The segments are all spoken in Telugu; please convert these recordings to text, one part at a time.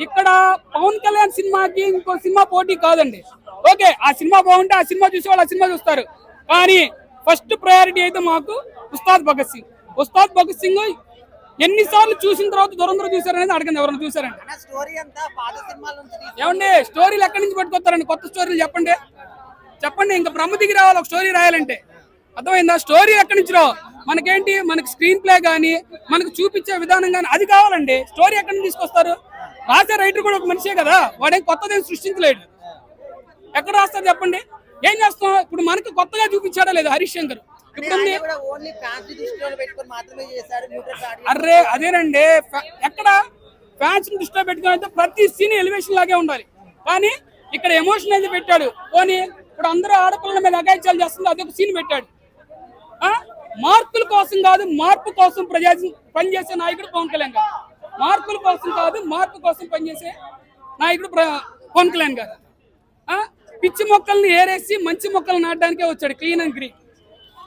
ఇక్కడ పవన్ కళ్యాణ్ సినిమాకి ఇంకో సినిమా పోటీ కాదండి. ఓకే, ఆ సినిమా బాగుంటే ఆ సినిమా చూసేవాళ్ళు ఆ సినిమా చూస్తారు. కానీ ఫస్ట్ ప్రయారిటీ అయితే మాకు ఉస్తాద్ భగత్ సింగ్. ఉస్తాద్ భగత్ సింగ్ ఎన్నిసార్లు చూసిన తర్వాత దూరందరూ చూసారనేది అడగండి, ఎవరైనా చూసారండి? ఏమండి, స్టోరీలు ఎక్కడి నుంచి పట్టుకొస్తారండి? కొత్త స్టోరీలు చెప్పండి చెప్పండి. ఇంకా బ్రహ్మ దిగి రావాలి ఒక స్టోరీ రాయాలంటే, అర్థమైందా? స్టోరీ ఎక్కడి నుంచి రావు. మనకేంటి, మనకి స్క్రీన్ ప్లే కానీ మనకు చూపించే విధానం కానీ అది కావాలండి. స్టోరీ ఎక్కడి నుంచి తీసుకొస్తారు? రాసే రైటర్ కూడా ఒక మనిషే కదా, వాడేం కొత్తదేం సృష్టించలేడు. ఎక్కడ రాస్తారు చెప్పండి? ఏం చేస్తాం? ఇప్పుడు మనకి కొత్తగా చూపించాడా లేదా హరీష్ శంకర్? ఇప్పుడు అర్రే అదేనండి, ఎక్కడ ఫ్యాన్స్ దృష్టిలో పెట్టుకుని అయితే ప్రతి సీన్ ఎలివేషన్ లాగే ఉండాలి. కానీ ఇక్కడ ఎమోషన్ అయితే పెట్టాడు. పోనీ ఇప్పుడు అందరూ ఆడపిల్లల మీద అగాయిత్యాలు చేస్తుంది, అదొక సీన్ పెట్టాడు. మార్కుల కోసం కాదు, మార్పు కోసం పనిచేసే నాయకుడు పవన్ కళ్యాణ్ గారు. మార్కుల కోసం కాదు, మార్పు కోసం పనిచేసే నాయకుడు పవన్ కళ్యాణ్ గారు. పిచ్చి మొక్కల్ని ఏరేసి మంచి మొక్కలు నాటడానికే వచ్చాడు, క్లీన్ అండ్ గ్రీన్.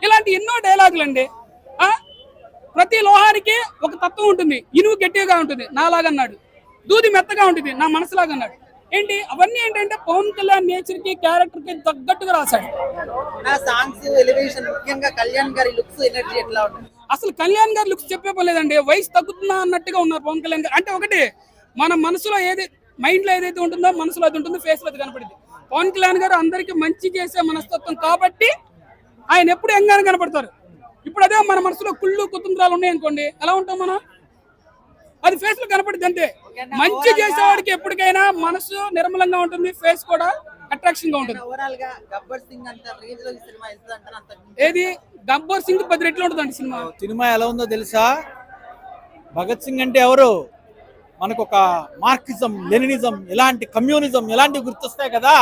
ఇలాంటి ఎన్నో డైలాగులు అండి. ప్రతి లోహానికి ఒక తత్వం ఉంటుంది. ఇనుము గట్టిగా ఉంటుంది నాలాగన్నాడు, దూది మెత్తగా ఉంటుంది నా మనసులాగా అన్నాడు. ఏంటి అవన్నీ ఏంటంటే పవన్ కళ్యాణ్ నేచర్ కి క్యారెక్టర్ కి తగ్గట్టుగా రాశాడు. అసలు కళ్యాణ్ గారి లుక్స్ చెప్పే పోలేదండి, వయసు తగ్గుతున్నా అన్నట్టుగా ఉన్నారు పవన్ కళ్యాణ్ గారు. అంటే ఒకటి, మన మనసులో మైండ్ లో ఏదైతే ఉంటుందో మనసులో అది ఉంటుంది, ఫేస్ లో అది కనపడింది. పవన్ కళ్యాణ్ గారు అందరికి మంచి చేసే మనస్తత్వం కాబట్టి ఆయన ఎప్పుడు ఎంగానే కనపడతారు. ఇప్పుడు అదే మన మనసులో కుళ్ళు కుతంత్రాలు ఉన్నాయనుకోండి, ఎలా ఉంటాం మనం? అది ఫేస్ లో కనపడింది అంతే. మంచి చేసేవాడికి ఎప్పటికైనా మనసు నిర్మలంగా ఉంటుంది, ఫేస్ కూడా అట్రాక్షన్ గా ఉంటుంది. ఏది గబ్బర్ సింగ్ 10 రెట్లు ఉంటుందండి సినిమా. సినిమా ఎలా ఉందో తెలుసా? భగత్ సింగ్ అంటే ఎవరు? మనకు ఒక మార్క్సిజం, లెనినిజం, ఇలాంటి కమ్యూనిజం ఇలాంటివి గుర్తొస్తాయి కదా.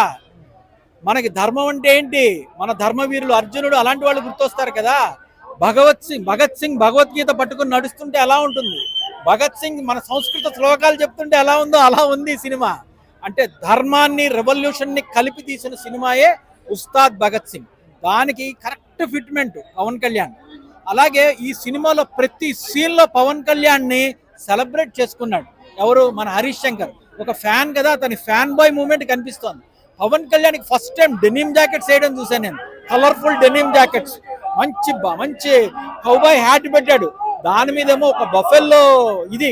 మనకి ధర్మం అంటే ఏంటి? మన ధర్మవీరులు అర్జునుడు అలాంటి వాళ్ళు గుర్తొస్తారు కదా. భగత్ సింగ్ భగవద్గీత పట్టుకుని నడుస్తుంటే ఎలా ఉంటుంది? భగత్ సింగ్ మన సంస్కృత శ్లోకాలు చెప్తుంటే ఎలా ఉందో అలా ఉంది సినిమా. అంటే ధర్మాన్ని, రెవల్యూషన్ ని కలిపి తీసిన సినిమాయే ఉస్తాద్ భగత్ సింగ్. దానికి కరెక్ట్ ఫిట్మెంట్ పవన్ కళ్యాణ్. అలాగే ఈ సినిమాలో ప్రతి సీన్ లో పవన్ కళ్యాణ్ ని సెలబ్రేట్ చేసుకున్నాడు ఎవరు? మన హరీష్ శంకర్. ఒక ఫ్యాన్ కదా, అతని ఫ్యాన్ బాయ్ మూమెంట్ కనిపిస్తోంది. Pawan Kalyan first time denim jackets వేయడం చూసాను నేను, కలర్ఫుల్ డెనిమ్ జాకెట్స్. మంచి కౌబాయ్ హ్యాట్ పెట్టాడు, దాని మీదేమో ఒక బఫెల్లో ఇది,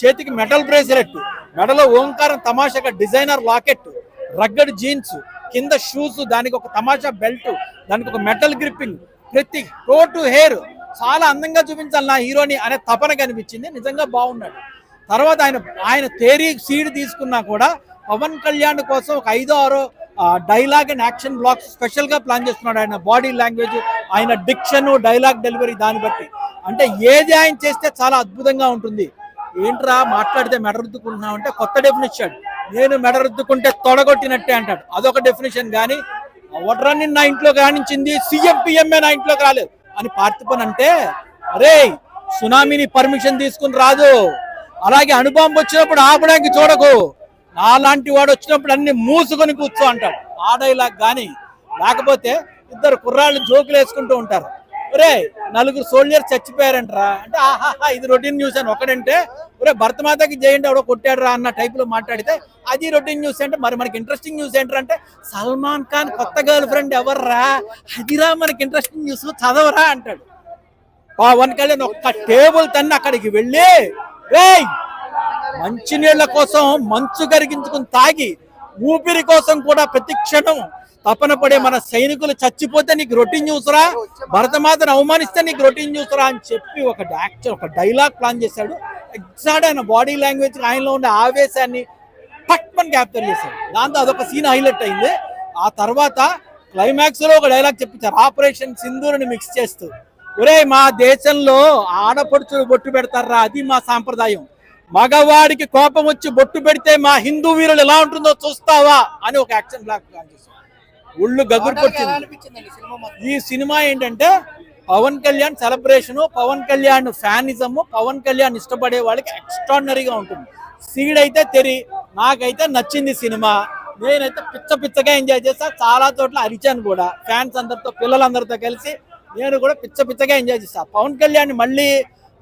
చేతికి మెటల్ బ్రేస్లెట్, మెడలో ఓంకారం తమాషాగా డిజైనర్ లాకెట్, రగ్గడ్ జీన్స్, కింద షూస్, దానికి ఒక తమాషా బెల్ట్, దానికి ఒక మెటల్ గ్రిప్పింగ్, ప్రతి కోటు హెయిర్ చాలా అందంగా చూపించాలి నా హీరోని అనే తపన కనిపించింది. నిజంగా బాగున్నాడు. తర్వాత ఆయన థియరీ సీడ్ తీసుకున్నా కూడా పవన్ కళ్యాణ్ కోసం ఒక 5-6 dialogue and action blocks special గా ప్లాన్ చేస్తున్నాడు. ఆయన బాడీ లాంగ్వేజ్, ఆయన డిక్షన్, డైలాగ్ డెలివరీ, దాన్ని బట్టి అంటే ఏది ఆయన చేస్తే చాలా అద్భుతంగా ఉంటుంది. ఏంట్రా మాట్లాడితే మెడరుద్దుకుంటున్నావు అంటే కొత్త డెఫినేషన్, నేను మెడరుద్దుకుంటే తొడగొట్టినట్టే అంటాడు, అదొక డెఫినేషన్. కానీ వడ్రాన్ని నా ఇంట్లోకి రాణించింది, సీఎం పిఎంఏ నా ఇంట్లోకి రాలేదు అని పార్థిపన్ అంటే, అరే సునామీని పర్మిషన్ తీసుకుని రాదు, అలాగే అణుబాంబు వచ్చినప్పుడు ఆపడానికి చూడకు, నాలాంటి వాడు వచ్చినప్పుడు అన్ని మూసుకొని కూర్చో అంటాడు. ఆ డైలాగ్ కానీ, లేకపోతే ఇద్దరు కుర్రాళ్ళు జోకులు వేసుకుంటూ ఉంటారు, ఒరే 4 సోల్జర్స్ చచ్చిపోయారంటరా అంటే, ఆహాహా ఇది రొటీన్ న్యూస్ అని ఒకడంటే, ఒరే భరతమాతకి చేయండి ఎవడో కొట్టాడు రా అన్న టైప్ లో మాట్లాడితే అది రొటీన్ న్యూస్ అంటే, మరి మనకి ఇంట్రెస్టింగ్ న్యూస్ ఏంటంటే సల్మాన్ ఖాన్ కొత్త గర్ల్ ఫ్రెండ్ ఎవర్రా, అదిరా మనకి ఇంట్రెస్టింగ్ న్యూస్, చదవరా అంటాడు. పవన్ కళ్యాణ్ ఒక్క టేబుల్ తన్ని అక్కడికి వెళ్ళి, రేయ్ మంచినీళ్ల కోసం మంచు కరిగించుకుని తాగి, ఊపిరి కోసం కూడా ప్రతి క్షణం తపన పడే మన సైనికులు చచ్చిపోతే నీకు రొటీన్ న్యూస్ రా, భరతమాతను అవమానిస్తే నీకు రొటీన్ న్యూస్ రా అని చెప్పి ఒక డైలాగ్ ప్లాన్ చేశాడు. ఎగ్జాక్ట్ ఆయన బాడీ లాంగ్వేజ్, ఆయనలో ఉండే ఆవేశాన్ని పట్మని క్యాప్చర్ చేశాడు. దాంతో అదొక సీన్ హైలైట్ అయింది. ఆ తర్వాత క్లైమాక్స్ లో ఒక డైలాగ్ చెప్పించారు, ఆపరేషన్ సింధూర్ని మిక్స్ చేస్తూ, ఒరే మా దేశంలో ఆడపడుచులు బొట్టు పెడతారా, అది మా సాంప్రదాయం, మగవాడికి కోపం వచ్చి బొట్టు పెడితే మా హిందూ వీరులు ఎలా ఉంటుందో చూస్తావా అని ఒక యాక్షన్ బ్లాక్ ప్లాన్ చేశారు. ఒళ్ళు గగురుకొచ్చింది. ఈ సినిమా ఏంటంటే పవన్ కళ్యాణ్ సెలబ్రేషన్, పవన్ కళ్యాణ్ ఫ్యానిజం, పవన్ కళ్యాణ్ ఇష్టపడే వాళ్ళకి ఎక్స్ట్రాడినరీగా ఉంటుంది. సీడ్ అయితే నాకైతే నచ్చింది సినిమా. నేనైతే పిచ్చగా ఎంజాయ్ చేస్తా, చాలా చోట్ల అరిచాను కూడా ఫ్యాన్స్ అందరితో, పిల్లలందరితో కలిసి నేను కూడా పిచ్చగా ఎంజాయ్ చేస్తా. పవన్ కళ్యాణ్ మళ్ళీ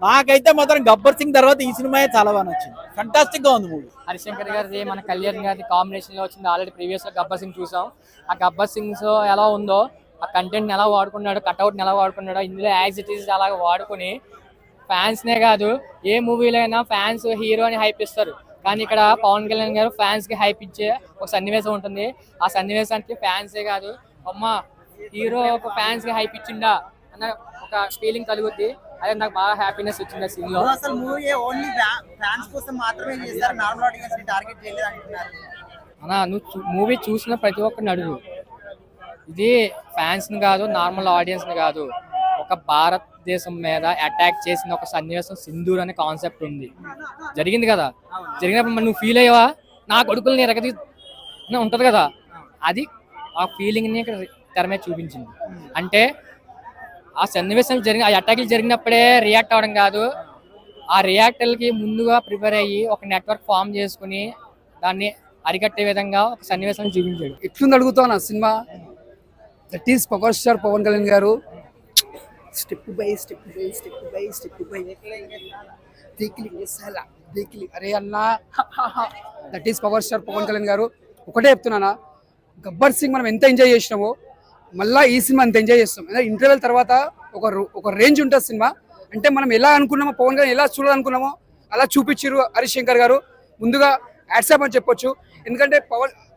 నాకైతే మాత్రం గబ్బర్ సింగ్ తర్వాత ఈ సినిమా చాలా బాగా నచ్చింది. ఫంటాస్టిక్ గా ఉంది మూవీ. హరిశంకర్ గారిది మన కళ్యాణ్ గారి కాంబినేషన్ లో వచ్చింది. ఆల్రెడీ ప్రీవియస్ లో గబ్బర్ సింగ్ చూసాం. ఆ గబ్బర్ సింగ్స్ ఎలా ఉందో, ఆ కంటెంట్ ఎలా వాడుకున్నాడు, కట్అవుట్ ఎలా వాడుకున్నాడు, ఇందులో యాజ్ ఇట్ ఈస్ అలాగా వాడుకుని ఫ్యాన్స్ నే కాదు ఏ మూవీలో అయినా ఫ్యాన్స్ హీరోని హైప్ ఇస్తారు. కానీ ఇక్కడ పవన్ కళ్యాణ్ గారు ఫ్యాన్స్ కి హైప్ ఇచ్చే ఒక సన్నివేశం ఉంటుంది. ఆ సన్నివేశానికి ఫ్యాన్సే కాదు, అమ్మా హీరో ఒక ఫ్యాన్స్ కి హైప్ ఇచ్చిండా అన్న ఒక ఫీలింగ్ కలుగుద్ది. అదే నాకు బాగా హ్యాపీనెస్ వచ్చింది ఆ సీన్ లో. అసలు మూవీ ఓన్లీ ఫ్యాన్స్ కోసం మాత్రమే చేస్తారు, నార్మల్ ఆడియన్స్ ని టార్గెట్ చేయలేదు అంటున్నారు అన్నా. నువ్వు మూవీ చూసిన ప్రతి ఒక్కరిని అడుగు, ఇది ఫ్యాన్స్ ని కాదు, నార్మల్ ఆడియన్స్ ని కాదు, ఒక భారతదేశం మీద అటాక్ చేసిన ఒక సన్నివేశం సింధూర్ అనే కాన్సెప్ట్ ఉంది. జరిగింది కదా, జరిగినప్పుడు మరి నువ్వు ఫీల్ అయ్యావా? నా కొడుకుల్ని ఎరగది ఉంటది కదా, అది ఆ ఫీలింగ్ ని ఇక్కడ తెర మీద చూపించింది. అంటే ఆ సన్నివేశం ఆ అటాక్లు జరిగినప్పుడే రియాక్ట్ అవ్వడం కాదు, ఆ రియాక్టర్లకి ముందుగా ప్రిపేర్ అయ్యి ఒక నెట్వర్క్ ఫామ్ చేసుకుని దాన్ని అరికట్టే విధంగా ఒక సన్నివేశం చూపించాడు. ఎట్లుంది అడుగుతాను cinema. That is power star Pawan Kalyan గారు. Step by step by step by step by దేకిలి అరే అన్నా. That is power star Pawan Kalyan గారు. ఒకటే చెప్తున్నానా, గబ్బర్ సింగ్ మనం ఎంత ఎంజాయ్ చేసినామో మళ్ళీ ఈ సినిమా అంత ఎంజాయ్ చేస్తాం. ఇంటర్వెల్ తర్వాత ఒక రేంజ్ ఉంటుంది సినిమా. అంటే మనం ఎలా అనుకున్నామో, పవన్ కళ్యాణ్ ఎలా చూడాలనుకున్నామో అలా చూపించారు హరిశంకర్ గారు. ముందుగా యాడ్సాప్ అని చెప్పొచ్చు. ఎందుకంటే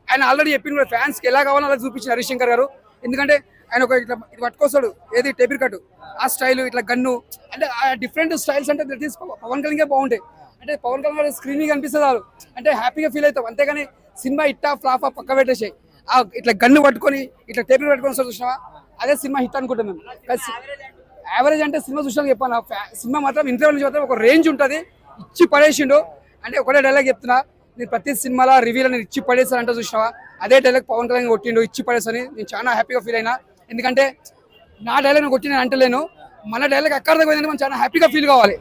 ఆయన ఆల్రెడీ చెప్పింది కూడా, ఫ్యాన్స్కి ఎలా కావాలో అలా చూపించారు హరిశంకర్ గారు. ఎందుకంటే ఆయన ఒక ఇట్లా పట్టుకొస్తాడు, ఏది టేబుల్ కట్టు, ఆ స్టైల్, ఇట్లా గన్ను, అంటే ఆ డిఫరెంట్ స్టైల్స్ అంటే దట్ ఈస్ పవన్ కళ్యాణ్ బాగుంటాయి. అంటే పవన్ కళ్యాణ్ గారు స్క్రీన్ కనిపిస్తుంది చాలు, అంటే హ్యాపీగా ఫీల్ అవుతాం. అంతేగాని సినిమా ఇట్టా ఫ్లాఫా పక్క పెట్టేసాయి. ఇట్లా గన్ను పట్టుకొని ఇట్లా టేబుల్ పట్టుకొని చూసినావా, అదే సినిమా హిట్ అనుకుంటాం మేము. యావరేజ్ అంటే సినిమా చూసినా చెప్పాను, సినిమా మాత్రం ఇంటర్వ్యూ నుంచి మాత్రం ఒక రేంజ్ ఉంటుంది. ఇచ్చి పడేసిండు. అంటే ఒకటే డైలాగ్ చెప్తున్నా, నేను ప్రతి సినిమాలో రివ్యూలో నేను ఇచ్చి పడేసాను అంటే చూసినావా, అదే డైలాగ్ పవన్ కళ్యాణ్ కొట్టిండు, ఇచ్చి పడేసని. నేను చాలా హ్యాపీగా ఫీల్ అయినా. ఎందుకంటే నా డైలాగ్ నేను కొట్టి నేను అంటలేను, మన డైలాగ్ ఎక్కడ దగ్గర పోయిందంటే మనం చాలా హ్యాపీగా ఫీల్ కావాలి.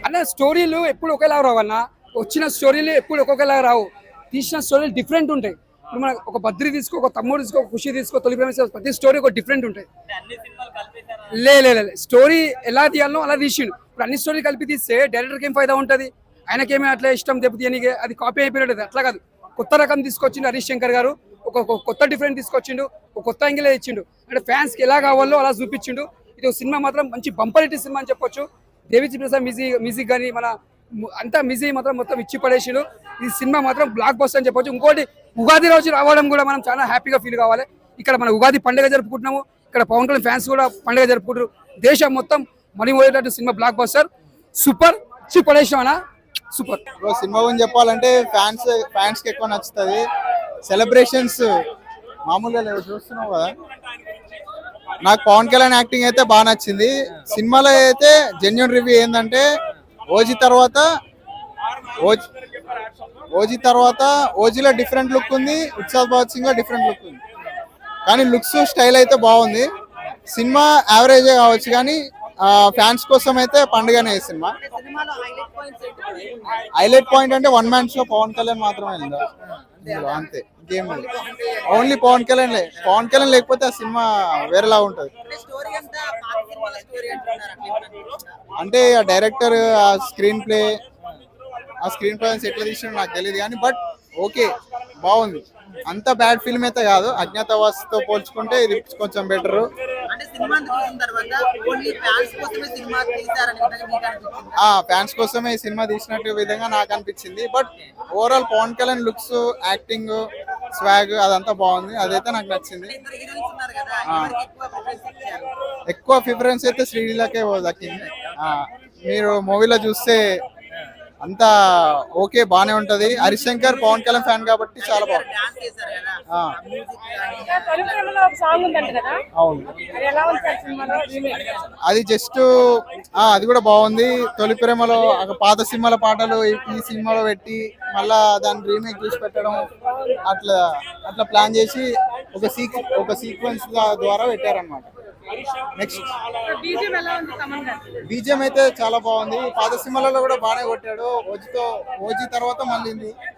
అన్న స్టోరీలు ఎప్పుడు ఒకేలా రావు అన్న, వచ్చిన స్టోరీలు ఎప్పుడు ఒక్కొక్కలా రావు, తీసిన స్టోరీలు డిఫరెంట్ ఉంటాయి. ఇప్పుడు మన ఒక బద్రి తీసుకో, ఒక తమ్ముడు తీసుకో, ఒక ఖుషి తీసుకో, తొలి ప్రేమ, ప్రతి స్టోరీ ఒక డిఫరెంట్ ఉంటాయి. లే స్టోరీ ఎలా తీయాలో అలా తీసిండు. ఇప్పుడు అన్ని స్టోరీ కలిపి తీస్తే డైరెక్టర్కి ఏం ఫైదా ఉంటుంది, ఆయనకేమీ అట్లా ఇష్టం దెబ్బతీయనికి, అది కాపీ అయిపోయినట్టు. అట్లా కాదు, కొత్త రకం తీసుకొచ్చిండు హరిశంకర్ గారు, ఒక కొత్త డిఫరెంట్ తీసుకొచ్చిండు, ఒక కొత్త యాంగిల్ ఇచ్చిండు. అంటే ఫ్యాన్స్కి ఎలా కావాలో అలా చూపించిండు. ఇది సినిమా మాత్రం మంచి బంపరిటీ సినిమా అని చెప్పొచ్చు. దేవిశ్రీ ప్రసాద్ మ్యూజిక్ కానీ మన అంతా మ్యూజిక్ మాత్రం మొత్తం ఇచ్చి పడేసిండు. ఈ సినిమా మాత్రం బ్లాక్ బస్టర్ అని చెప్పొచ్చు. ఇంకోటి ఉగాది రోజు రావడం కూడా మనం చాలా హ్యాపీగా ఫీల్ కావాలి. ఇక్కడ మన ఉగాది పండుగ జరుపుకుంటున్నాము, ఇక్కడ పవన్ కళ్యాణ్ ఫ్యాన్స్ కూడా పండుగ జరుపుకుంటారు. దేశం మొత్తం మనీ పోయేటట్టు సినిమా బ్లాక్ బస్టర్, సూపర్. ఇచ్చి పడేసినామనా, సూపర్. సినిమా గురించి చెప్పాలంటే ఫ్యాన్స్ కి ఎక్కువ నచ్చుతుంది. సెలబ్రేషన్స్ మామూలుగా లేవు, చూస్తున్నావు కదా. నాకు పవన్ కళ్యాణ్ యాక్టింగ్ అయితే బాగా నచ్చింది. సినిమాలో అయితే జెన్యున్ రివ్యూ ఏంటంటే, ఓజీ తర్వాత ఓజీలో డిఫరెంట్ లుక్ ఉంది, ఉత్సాద్ భగత్ సింగ్ లో డిఫరెంట్ లుక్ ఉంది. కానీ లుక్స్ స్టైల్ అయితే బాగుంది. సినిమా యావరేజ్ కావచ్చు, కానీ ఫ్యాన్స్ కోసం అయితే పండుగనే ఈ సినిమా. హైలైట్ పాయింట్ అంటే one man show Pawan Kalyan మాత్రమే అంతే, ఇంకేం లేదు. ఓన్లీ పవన్ కళ్యాణ్ లేకపోతే ఆ సినిమా వేరేలా ఉంటుంది. అంటే ఆ డైరెక్టర్ ఆ స్క్రీన్ ప్లే ఎట్లా తీసినా నాకు తెలియదు, కానీ బట్ ఓకే బాగుంది. అంత బ్యాడ్ ఫిల్మ్ అయితే కాదు. అజ్ఞాతవాసితో పోల్చుకుంటే ఇది కొంచెం బెటర్. ఫ్యాన్స్ కోసమే ఈ సినిమా తీసినట్టు విధంగా నాకు అనిపించింది. But overall Pawan Kalyan looks, acting, swag అదంతా బాగుంది. అదైతే నాకు నచ్చింది. ఎక్కువ ప్రిఫరెన్స్ అయితే శ్రీలీలకే దక్కింది. మీరు మూవీలో చూస్తే అంతా ఓకే, బానే ఉంటది. హరిశంకర్ పవన్ కళ్యాణ్ ఫ్యాన్ కాబట్టి చాలా బాగుంది. అవును, అది జస్ట్ అది కూడా బాగుంది. తొలి ప్రేమలో పాత సినిమాల పాటలు ఈ సినిమాలో పెట్టి మళ్ళా దాన్ని రీమేక్ చేసి పెట్టడం, అట్లా ప్లాన్ చేసి ఒక సీక్వెన్స్ ద్వారా పెట్టారనమాట. నెక్స్ట్ బీజిఎం అయితే చాలా బాగుంది. పాత సినిమాలలో కూడా బాగానే కొట్టాడు. ఓజీ తర్వాత మళ్ళీ